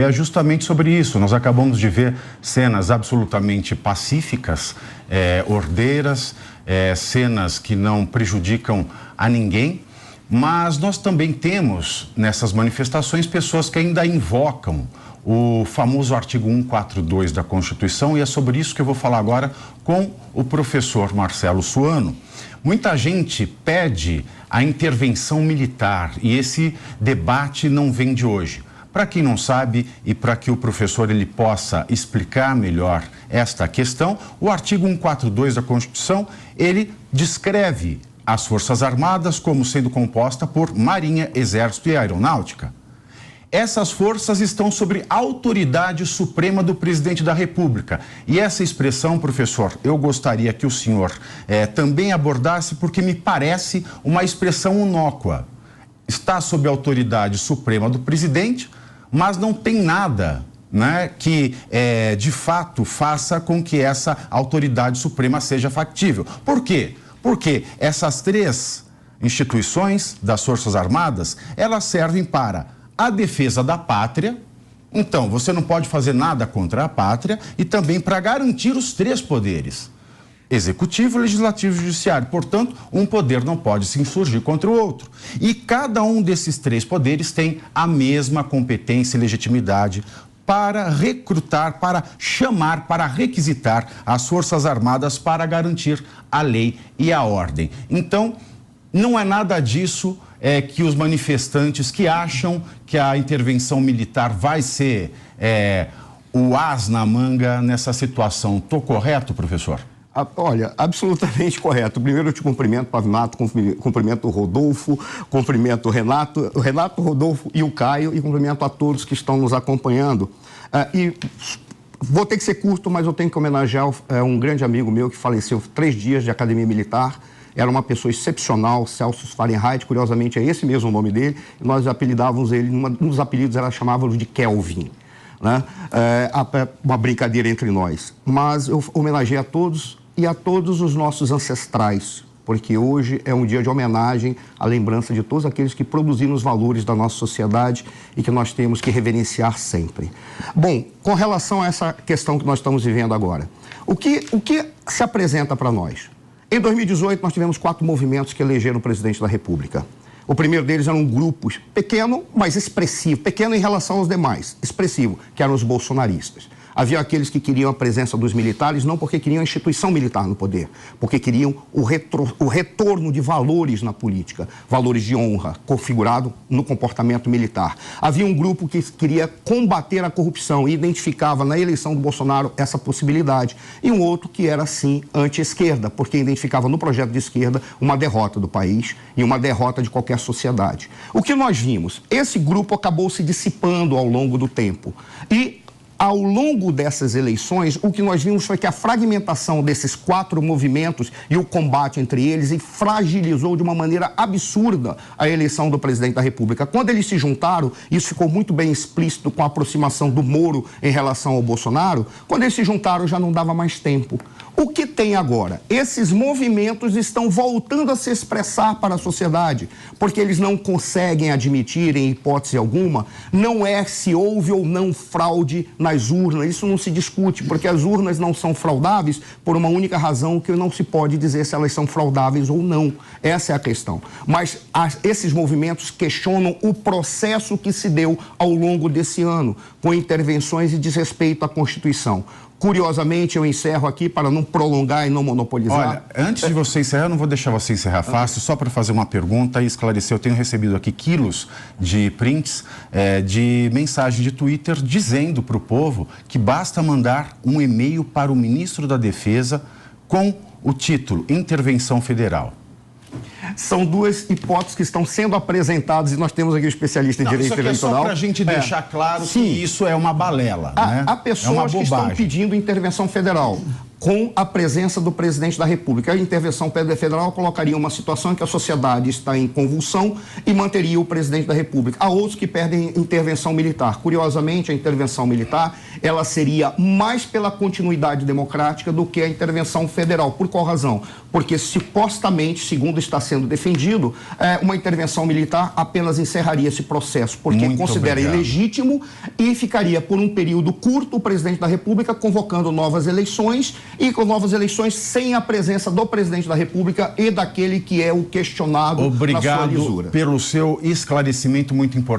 É justamente sobre isso. Nós acabamos de ver cenas absolutamente pacíficas, ordeiras, cenas que não prejudicam a ninguém, mas nós também temos nessas manifestações pessoas que ainda invocam o famoso artigo 142 da Constituição, e é sobre isso que eu vou falar agora com o professor Marcelo Suano. Muita gente pede a intervenção militar e esse debate não vem de hoje. Para quem não sabe e para que o professor ele possa explicar melhor esta questão, o artigo 142 da Constituição, ele descreve as Forças Armadas como sendo composta por Marinha, Exército e Aeronáutica. Essas forças estão sob autoridade suprema do presidente da República. E essa expressão, professor, eu gostaria que o senhor também abordasse, porque me parece uma expressão inócua. Está sob a autoridade suprema do presidente, mas não tem nada, né, que de fato faça com que essa autoridade suprema seja factível. Por quê? Porque essas três instituições das Forças Armadas, elas servem para a defesa da pátria. Então, você não pode fazer nada contra a pátria, e também para garantir os três poderes: executivo, legislativo e judiciário. Portanto, um poder não pode se insurgir contra o outro. E cada um desses três poderes tem a mesma competência e legitimidade para recrutar, para chamar, para requisitar as Forças Armadas para garantir a lei e a ordem. Então, não é nada disso que os manifestantes que acham que a intervenção militar vai ser o as na manga nessa situação. Estou correto, professor? Olha, absolutamente correto. Primeiro eu te cumprimento, Pavinato, cumprimento o Rodolfo, cumprimento o Renato, o Rodolfo e o Caio, e cumprimento a todos que estão nos acompanhando. E vou ter que ser curto, mas eu tenho que homenagear um grande amigo meu que faleceu 3 dias de academia militar. Era uma pessoa excepcional, Celso Fahrenheit, curiosamente é esse mesmo o nome dele, e nós apelidávamos ele, um dos apelidos era chamávamos de Kelvin, né? Uma brincadeira entre nós. Mas eu homenageei a todos e a todos os nossos ancestrais, porque hoje é um dia de homenagem à lembrança de todos aqueles que produziram os valores da nossa sociedade e que nós temos que reverenciar sempre. Bom, com relação a essa questão que nós estamos vivendo agora, o que se apresenta para nós? Em 2018, nós tivemos 4 movimentos que elegeram o presidente da República. O primeiro deles era um grupo pequeno, mas expressivo, pequeno em relação aos demais, expressivo, que eram os bolsonaristas. Havia aqueles que queriam a presença dos militares, não porque queriam a instituição militar no poder, porque queriam o retorno de valores na política, valores de honra, configurado no comportamento militar. Havia um grupo que queria combater a corrupção e identificava na eleição do Bolsonaro essa possibilidade. E um outro que era, sim, anti-esquerda, porque identificava no projeto de esquerda uma derrota do país e uma derrota de qualquer sociedade. O que nós vimos? Esse grupo acabou se dissipando ao longo do tempo. E ao longo dessas eleições, o que nós vimos foi que a fragmentação desses 4 movimentos e o combate entre eles fragilizou de uma maneira absurda a eleição do presidente da República. Quando eles se juntaram, isso ficou muito bem explícito com a aproximação do Moro em relação ao Bolsonaro, quando eles se juntaram já não dava mais tempo. O que tem agora? Esses movimentos estão voltando a se expressar para a sociedade, porque eles não conseguem admitir, em hipótese alguma, não é se houve ou não fraude nas urnas. Isso não se discute, porque as urnas não são fraudáveis por uma única razão, que não se pode dizer se elas são fraudáveis ou não. Essa é a questão. Mas esses movimentos questionam o processo que se deu ao longo desse ano, com intervenções e desrespeito à Constituição. Curiosamente, eu encerro aqui para não prolongar e não monopolizar. Olha, antes de você encerrar, eu não vou deixar você encerrar fácil, só para fazer uma pergunta e esclarecer. Eu tenho recebido aqui quilos de prints, de mensagem de Twitter, dizendo para o povo que basta mandar um e-mail para o ministro da Defesa com o título Intervenção Federal. São 2 hipóteses que estão sendo apresentadas e nós temos aqui um especialista em direito eleitoral. Isso aqui é só para a gente deixar claro que isso é uma balela, né? Há pessoas que estão pedindo intervenção federal. com a presença do presidente da República. A intervenção federal colocaria uma situação em que a sociedade está em convulsão e manteria o presidente da República. Há outros que pedem intervenção militar. Curiosamente, a intervenção militar, ela seria mais pela continuidade democrática do que a intervenção federal. Por qual razão? Porque supostamente, segundo está sendo defendido, uma intervenção militar apenas encerraria esse processo, porque considera ilegítimo e ficaria por um período curto o presidente da República convocando novas eleições e com novas eleições sem a presença do presidente da República e daquele que é o questionado na sua lisura. Obrigado pelo seu esclarecimento muito importante.